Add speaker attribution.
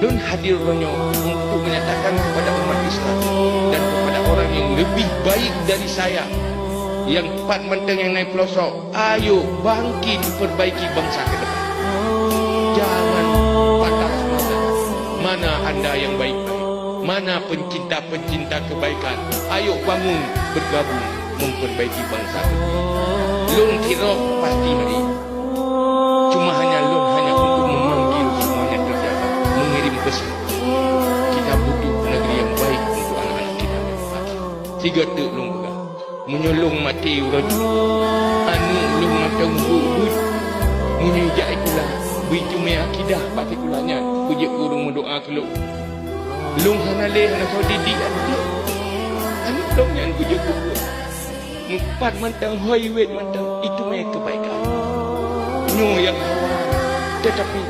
Speaker 1: Lun hadirnya untuk menyatakan kepada umat Islam dan kepada orang yang lebih baik dari saya, yang empat menteng yang naik pelosok, ayo bangkit perbaiki bangsa ke depan. Jangan patah semangat. Mana anda yang baik-baik? Mana pencinta-pencinta kebaikan? Ayo bangun, bergabung memperbaiki bangsa ke depan. Lun kira pasti hari. Cuma hanya untuk memanggil semuanya terjaga, mengirim pesan. Kita butuh negeri yang baik untuk anak-anak kita. Tiga tu lung pegang. Menyolong mati raju. Anu lung matang buut. Menyejak itulah. Begitu me akidah partikulanya. Kujik kurung mendoa keluk. Lung hanaleh hana kau didik ada. Anu lung yang kujik kurung. Empat mantang hoi wet mantang. Itu me kebaikan. Nyo yang awal. Tetapi